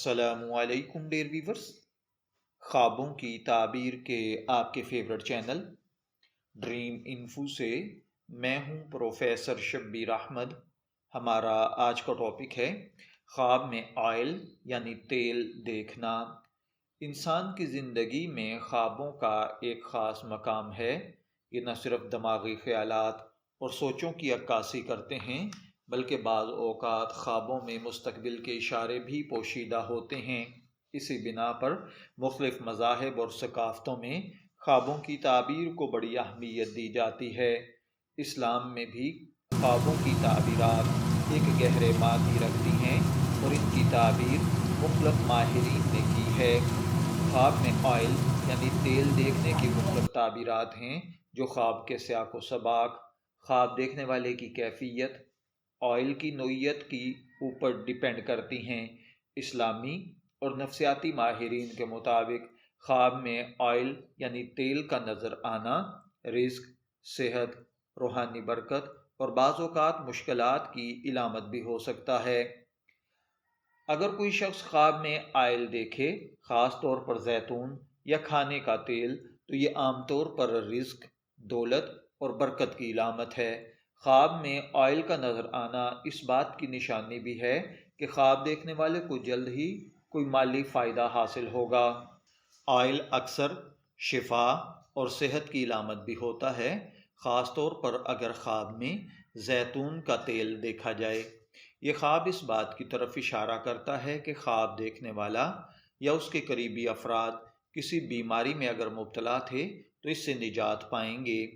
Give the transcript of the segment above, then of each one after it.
السلام علیکم dear viewers, خوابوں کی تعبیر کے آپ کے فیورٹ چینل ڈریم انفو سے میں ہوں پروفیسر شبیر احمد۔ ہمارا آج کا ٹاپک ہے خواب میں آئل یعنی تیل دیکھنا۔ انسان کی زندگی میں خوابوں کا ایک خاص مقام ہے۔ یہ نہ صرف دماغی خیالات اور سوچوں کی عکاسی کرتے ہیں بلکہ بعض اوقات خوابوں میں مستقبل کے اشارے بھی پوشیدہ ہوتے ہیں۔ اسی بنا پر مختلف مذاہب اور ثقافتوں میں خوابوں کی تعبیر کو بڑی اہمیت دی جاتی ہے۔ اسلام میں بھی خوابوں کی تعبیرات ایک گہرے معنی رکھتی ہیں اور ان کی تعبیر مختلف ماہرین نے کی ہے۔ خواب میں آئل یعنی تیل دیکھنے کی مختلف تعبیرات ہیں جو خواب کے سیاق و سباق، خواب دیکھنے والے کی کیفیت، آئل کی نوعیت کی اوپر ڈیپینڈ کرتی ہیں۔ اسلامی اور نفسیاتی ماہرین کے مطابق خواب میں آئل یعنی تیل کا نظر آنا رزق، صحت، روحانی برکت اور بعض اوقات مشکلات کی علامت بھی ہو سکتا ہے۔ اگر کوئی شخص خواب میں آئل دیکھے، خاص طور پر زیتون یا کھانے کا تیل، تو یہ عام طور پر رزق، دولت اور برکت کی علامت ہے۔ خواب میں آئل کا نظر آنا اس بات کی نشانی بھی ہے کہ خواب دیکھنے والے کو جلد ہی کوئی مالی فائدہ حاصل ہوگا۔ آئل اکثر شفا اور صحت کی علامت بھی ہوتا ہے، خاص طور پر اگر خواب میں زیتون کا تیل دیکھا جائے۔ یہ خواب اس بات کی طرف اشارہ کرتا ہے کہ خواب دیکھنے والا یا اس کے قریبی افراد کسی بیماری میں اگر مبتلا تھے تو اس سے نجات پائیں گے۔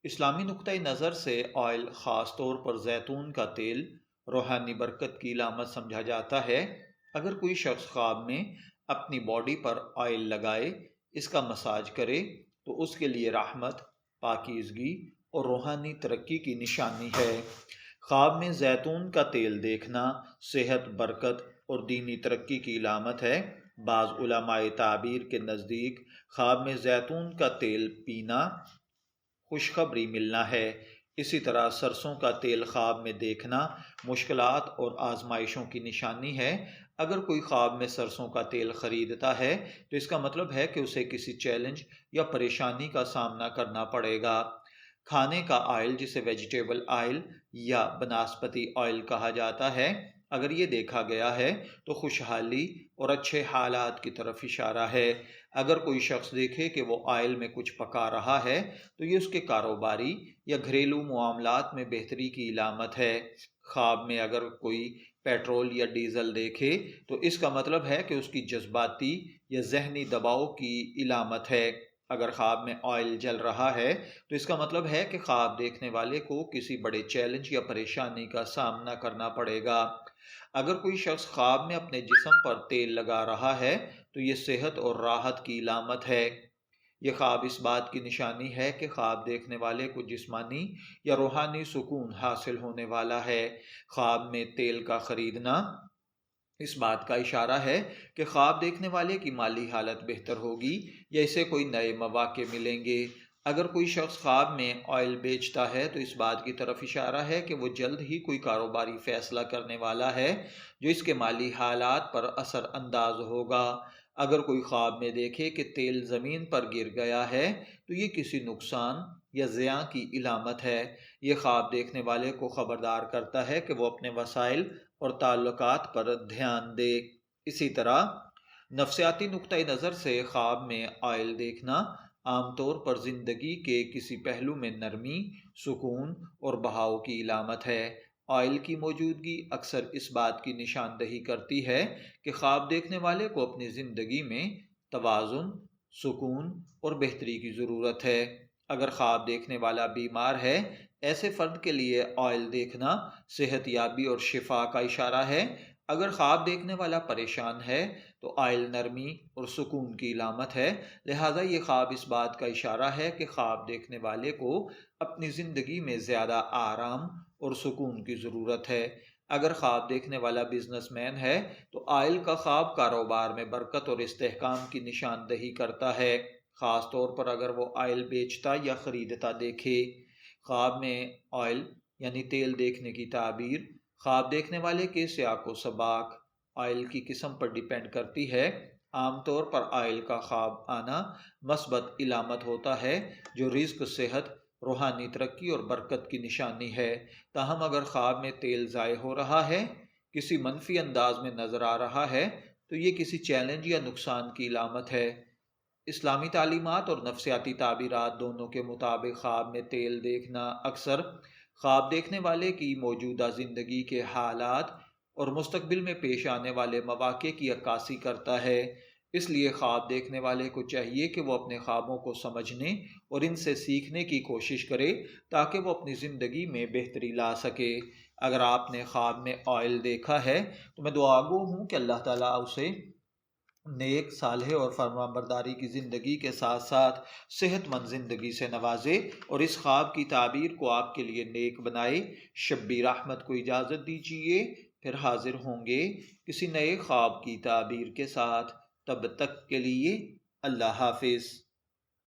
اسلامی نقطۂ نظر سے آئل، خاص طور پر زیتون کا تیل، روحانی برکت کی علامت سمجھا جاتا ہے۔ اگر کوئی شخص خواب میں اپنی باڈی پر آئل لگائے، اس کا مساج کرے تو اس کے لیے رحمت، پاکیزگی اور روحانی ترقی کی نشانی ہے۔ خواب میں زیتون کا تیل دیکھنا صحت، برکت اور دینی ترقی کی علامت ہے۔ بعض علماء تعبیر کے نزدیک خواب میں زیتون کا تیل پینا خوشخبری ملنا ہے۔ اسی طرح سرسوں کا تیل خواب میں دیکھنا مشکلات اور آزمائشوں کی نشانی ہے۔ اگر کوئی خواب میں سرسوں کا تیل خریدتا ہے تو اس کا مطلب ہے کہ اسے کسی چیلنج یا پریشانی کا سامنا کرنا پڑے گا۔ کھانے کا آئل، جسے ویجیٹیبل آئل یا بناسپتی آئل کہا جاتا ہے، اگر یہ دیکھا گیا ہے تو خوشحالی اور اچھے حالات کی طرف اشارہ ہے۔ اگر کوئی شخص دیکھے کہ وہ آئل میں کچھ پکا رہا ہے تو یہ اس کے کاروباری یا گھریلو معاملات میں بہتری کی علامت ہے۔ خواب میں اگر کوئی پیٹرول یا ڈیزل دیکھے تو اس کا مطلب ہے کہ اس کی جذباتی یا ذہنی دباؤ کی علامت ہے۔ اگر خواب میں آئل جل رہا ہے تو اس کا مطلب ہے کہ خواب دیکھنے والے کو کسی بڑے چیلنج یا پریشانی کا سامنا کرنا پڑے گا۔ اگر کوئی شخص خواب میں اپنے جسم پر تیل لگا رہا ہے تو یہ صحت اور راحت کی علامت ہے۔ یہ خواب اس بات کی نشانی ہے کہ خواب دیکھنے والے کو جسمانی یا روحانی سکون حاصل ہونے والا ہے۔ خواب میں تیل کا خریدنا اس بات کا اشارہ ہے کہ خواب دیکھنے والے کی مالی حالت بہتر ہوگی یا اسے کوئی نئے مواقع ملیں گے۔ اگر کوئی شخص خواب میں آئل بیچتا ہے تو اس بات کی طرف اشارہ ہے کہ وہ جلد ہی کوئی کاروباری فیصلہ کرنے والا ہے جو اس کے مالی حالات پر اثر انداز ہوگا۔ اگر کوئی خواب میں دیکھے کہ تیل زمین پر گر گیا ہے تو یہ کسی نقصان یا زیاں کی علامت ہے۔ یہ خواب دیکھنے والے کو خبردار کرتا ہے کہ وہ اپنے وسائل اور تعلقات پر دھیان دے۔ اسی طرح نفسیاتی نقطۂ نظر سے خواب میں آئل دیکھنا عام طور پر زندگی کے کسی پہلو میں نرمی، سکون اور بہاؤ کی علامت ہے۔ آئل کی موجودگی اکثر اس بات کی نشاندہی کرتی ہے کہ خواب دیکھنے والے کو اپنی زندگی میں توازن، سکون اور بہتری کی ضرورت ہے۔ اگر خواب دیکھنے والا بیمار ہے، ایسے فرد کے لیے آئل دیکھنا صحت یابی اور شفا کا اشارہ ہے۔ اگر خواب دیکھنے والا پریشان ہے تو آئل نرمی اور سکون کی علامت ہے۔ لہٰذا یہ خواب اس بات کا اشارہ ہے کہ خواب دیکھنے والے کو اپنی زندگی میں زیادہ آرام اور سکون کی ضرورت ہے۔ اگر خواب دیکھنے والا بزنس مین ہے تو آئل کا خواب کاروبار میں برکت اور استحکام کی نشاندہی کرتا ہے، خاص طور پر اگر وہ آئل بیچتا یا خریدتا دیکھے۔ خواب میں آئل یعنی تیل دیکھنے کی تعبیر خواب دیکھنے والے کے سیاق و سباق، آئل کی قسم پر ڈیپینڈ کرتی ہے۔ عام طور پر آئل کا خواب آنا مثبت علامت ہوتا ہے جو رزق، صحت، روحانی ترقی اور برکت کی نشانی ہے۔ تاہم اگر خواب میں تیل ضائع ہو رہا ہے، کسی منفی انداز میں نظر آ رہا ہے، تو یہ کسی چیلنج یا نقصان کی علامت ہے۔ اسلامی تعلیمات اور نفسیاتی تعبیرات دونوں کے مطابق خواب میں تیل دیکھنا اکثر خواب دیکھنے والے کی موجودہ زندگی کے حالات اور مستقبل میں پیش آنے والے مواقع کی عکاسی کرتا ہے۔ اس لیے خواب دیکھنے والے کو چاہیے کہ وہ اپنے خوابوں کو سمجھنے اور ان سے سیکھنے کی کوشش کرے تاکہ وہ اپنی زندگی میں بہتری لا سکے۔ اگر آپ نے خواب میں آئل دیکھا ہے تو میں دعا گو ہوں کہ اللہ تعالیٰ اسے نیک، صالح اور فرمانبرداری کی زندگی کے ساتھ ساتھ صحت مند زندگی سے نوازے اور اس خواب کی تعبیر کو آپ کے لیے نیک بنائے۔ شبیر احمد کو اجازت دیجیے، پھر حاضر ہوں گے کسی نئے خواب کی تعبیر کے ساتھ۔ تب تک کے لیے اللہ حافظ۔